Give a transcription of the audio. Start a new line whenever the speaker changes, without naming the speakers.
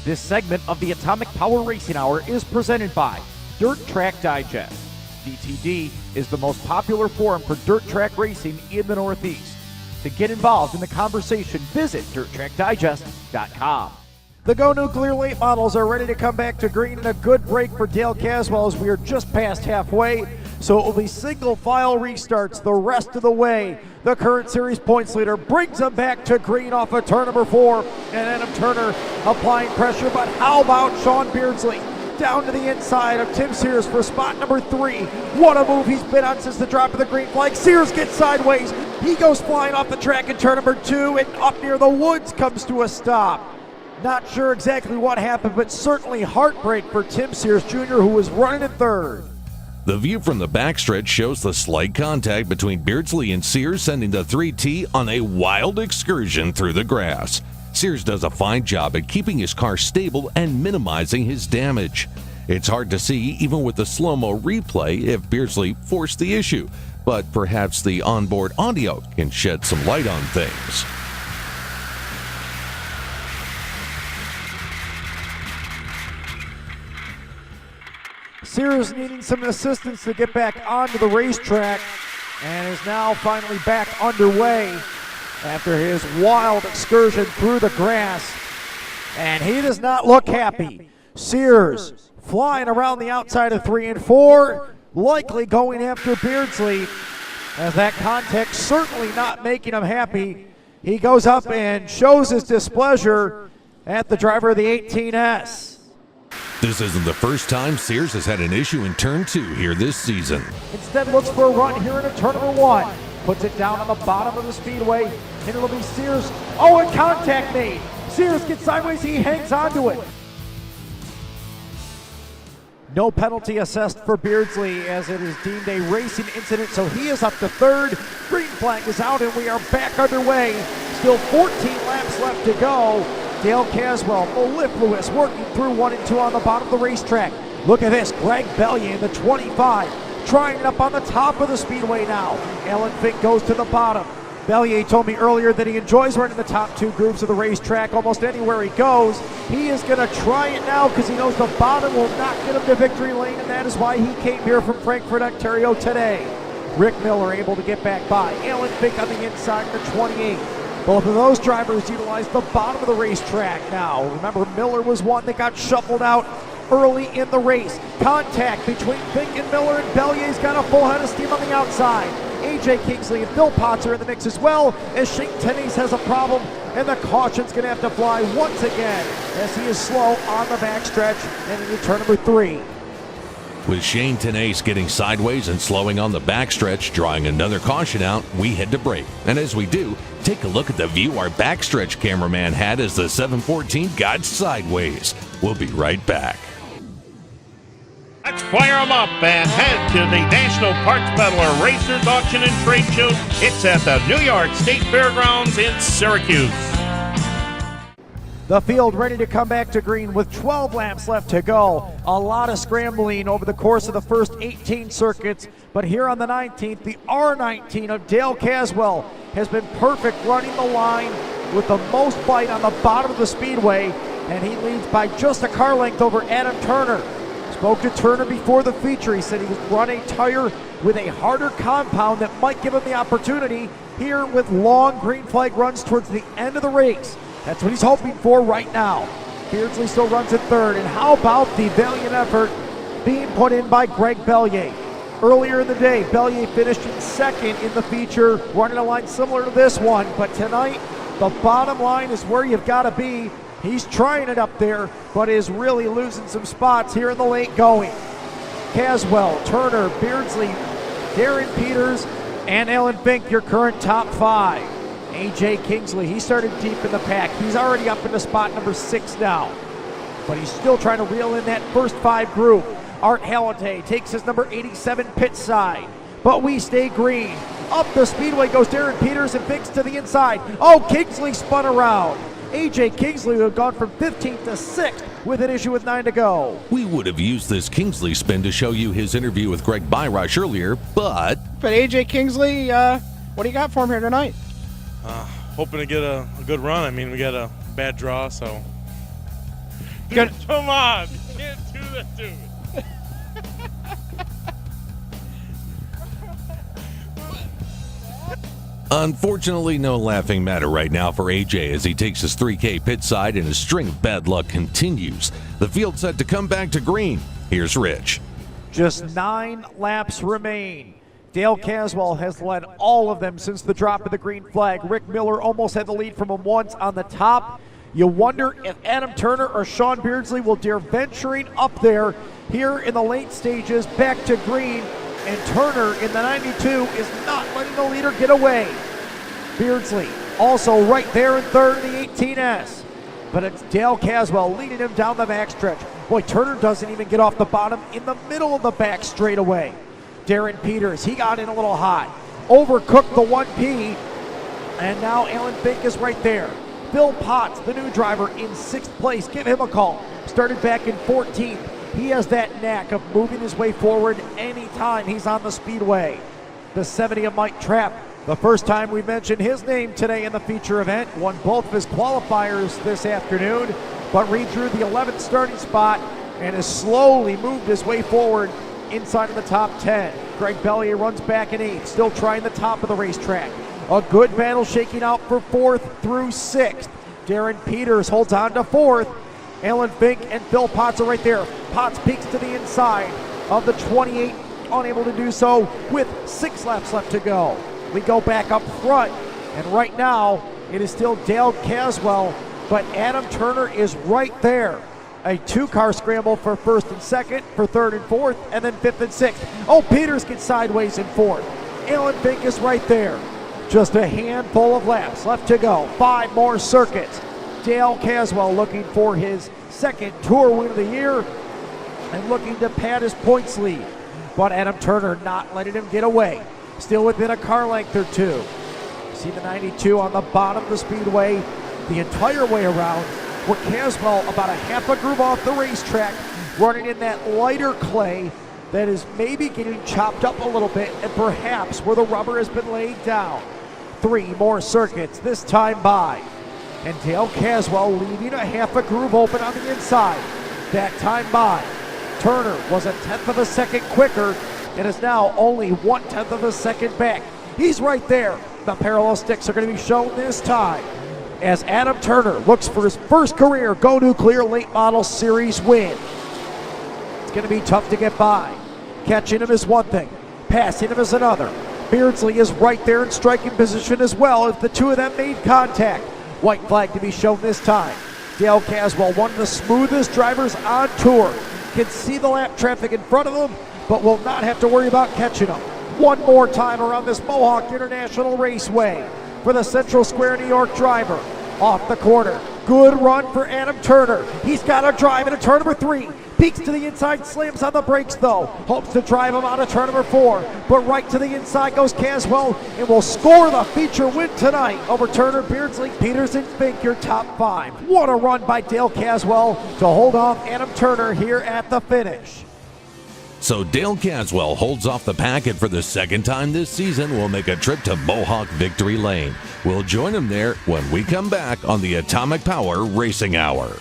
This segment of the Atomic Power Racing Hour is presented by Dirt Track Digest. DTD is the most popular forum for dirt track racing in the Northeast. To get involved in the conversation, visit DirtTrackDigest.com. The Go Nuclear late models are ready to come back to green, and a good break for Dale Caswell as we are just past halfway. So it will be single file restarts the rest of the way. The current series points leader brings them back to green off of turn number 4. And Adam Turner applying pressure, but how about Sean Beardsley? Down to the inside of Tim Sears for spot number 3. What a move he's been on since the drop of the green flag. Sears gets sideways. He goes flying off the track in turn number 2, and up near the woods comes to a stop. Not sure exactly what happened, but certainly heartbreak for Tim Sears Jr., who was running in third.
The view from the backstretch shows the slight contact between Beardsley and Sears, sending the 3T on a wild excursion through the grass. Sears does a fine job at keeping his car stable and minimizing his damage. It's hard to see, even with the slow-mo replay, if Beardsley forced the issue, but perhaps the onboard audio can shed some light on things.
Sears needing some assistance to get back onto the racetrack, and is now finally back underway after his wild excursion through the grass, and he does not look happy. Sears flying around the outside of 3 and 4, likely going after Beardsley, as that contact certainly not making him happy. He goes up and shows his displeasure at the driver of the 18S.
This isn't the first time Sears has had an issue in turn 2 here this season.
Instead looks for a run here into turn number 1. Puts it down on the bottom of the speedway, and it'll be Sears. Oh, and contact made. Sears gets sideways, he hangs onto it. No penalty assessed for Beardsley, as it is deemed a racing incident, so he is up to third. Green flag is out, and we are back underway. Still 14 laps left to go. Dale Caswell, mellifluous, working through 1 and 2 on the bottom of the racetrack. Look at this, Greg Bellier in the 25, trying it up on the top of the speedway now. Alan Fink goes to the bottom. Bellier told me earlier that he enjoys running the top 2 groups of the racetrack almost anywhere he goes. He is going to try it now because he knows the bottom will not get him to victory lane, and that is why he came here from Frankfort, Ontario today. Rick Miller able to get back by. Alan Fink on the inside in the 28. Both of those drivers utilize the bottom of the racetrack now. Remember, Miller was one that got shuffled out early in the race. Contact between Fink and Miller, and Bellier's got a full head of steam on the outside. AJ Kingsley and Phil Potts are in the mix as well, as Shane Tennies has a problem, and the caution's going to have to fly once again as he is slow on the backstretch and into turn number 3.
With Shane Tennies getting sideways and slowing on the backstretch, drawing another caution out, we head to break. And as we do, take a look at the view our backstretch cameraman had as the 714 got sideways. We'll be right back.
Let's fire them up and head to the National Parts Peddler Racers Auction and Trade Show. It's at the New York State Fairgrounds in Syracuse.
The field ready to come back to green with 12 laps left to go. A lot of scrambling over the course of the first 18 circuits, but here on the 19th, the R19 of Dale Caswell has been perfect, running the line with the most bite on the bottom of the speedway, and he leads by just a car length over Adam Turner. Spoke to Turner before the feature. He said he was running a tire with a harder compound that might give him the opportunity here with long green flag runs towards the end of the race. That's what he's hoping for right now. Beardsley still runs in third, and how about the valiant effort being put in by Greg Bellier? Earlier in the day, Bellier finished in second in the feature, running a line similar to this one, but tonight, the bottom line is where you've got to be. He's trying it up there, but is really losing some spots here in the late going. Caswell, Turner, Beardsley, Darren Peters, and Alan Fink, your current top 5. AJ Kingsley, he started deep in the pack. He's already up into spot number 6 now, but he's still trying to reel in that first 5 group. Art Halliday takes his number 87 pit side, but we stay green. Up the speedway goes Darren Peters and Fink's to the inside. Oh, Kingsley spun around. AJ Kingsley would have gone from 15th to 6th with an issue with 9 to go.
We would have used this Kingsley spin to show you his interview with Greg Byrush earlier, but
AJ Kingsley, what do you got for him here tonight?
Hoping to get a good run. I mean, we got a bad draw, so
Good.
Come on. Can't do that to me.
Unfortunately, no laughing matter right now for AJ as he takes his 3K pit side and his string of bad luck continues. The field set to come back to green. Here's Rich.
Just 9 laps remain. Dale Caswell has led all of them since the drop of the green flag. Rick Miller almost had the lead from him once on the top. You wonder if Adam Turner or Sean Beardsley will dare venturing up there here in the late stages back to green. And Turner in the 92 is not letting the leader get away. Beardsley also right there in third in the 18S. But it's Dale Caswell leading him down the backstretch. Boy, Turner doesn't even get off the bottom in the middle of the back straightaway. Darren Peters, he got in a little hot. Overcooked the 1P. And now Alan Fink is right there. Phil Potts, the new driver, in 6th place. Give him a call. Started back in 14th. He has that knack of moving his way forward anytime he's on the speedway. The 70 of Mike Trapp, the first time we mentioned his name today in the feature event, won both of his qualifiers this afternoon, but redrew the 11th starting spot and has slowly moved his way forward inside of the top 10. Greg Bellier runs back in 8th, still trying the top of the racetrack. A good battle shaking out for 4th through 6th. Darren Peters holds on to 4th. Alan Fink and Phil Potts are right there. Potts peeks to the inside of the 28, unable to do so with 6 laps left to go. We go back up front, and right now it is still Dale Caswell, but Adam Turner is right there. A 2-car scramble for 1st and 2nd, for 3rd and 4th, and then 5th and 6th. Oh, Peters gets sideways in 4th. Alan Fink is right there. Just a handful of laps left to go. 5 more circuits. Dale Caswell looking for his 2nd Tour win of the year and looking to pad his points lead. But Adam Turner not letting him get away. Still within a car length or 2. See the 92 on the bottom of the speedway the entire way around, where Caswell about a half a groove off the racetrack, running in that lighter clay that is maybe getting chopped up a little bit and perhaps where the rubber has been laid down. 3 more circuits this time by. And Dale Caswell leaving a half a groove open on the inside. That time by. Turner was a 1/10 of a second quicker and is now only 1/10 of a second back. He's right there. The parallel sticks are going to be shown this time as Adam Turner looks for his first career Go Nuclear Late Model Series win. It's going to be tough to get by. Catching him is one thing. Passing him is another. Beardsley is right there in striking position as well as the two of them made contact. White flag to be shown this time. Dale Caswell, one of the smoothest drivers on tour, can see the lap traffic in front of him, but will not have to worry about catching him. One more time around this Mohawk International Raceway for the Central Square New York driver. Off the corner. Good run for Adam Turner. He's got a drive into turn number 3. Peeks to the inside, slams on the brakes though. Hopes to drive him out of turn number 4. But right to the inside goes Caswell and will score the feature win tonight over Turner, Beardsley, Peters, and Fink, your top 5. What a run by Dale Caswell to hold off Adam Turner here at the finish.
So Dale Caswell holds off the packet for the 2nd time this season. Will make a trip to Mohawk Victory Lane. We'll join him there when we come back on the Atomic Power Racing Hour.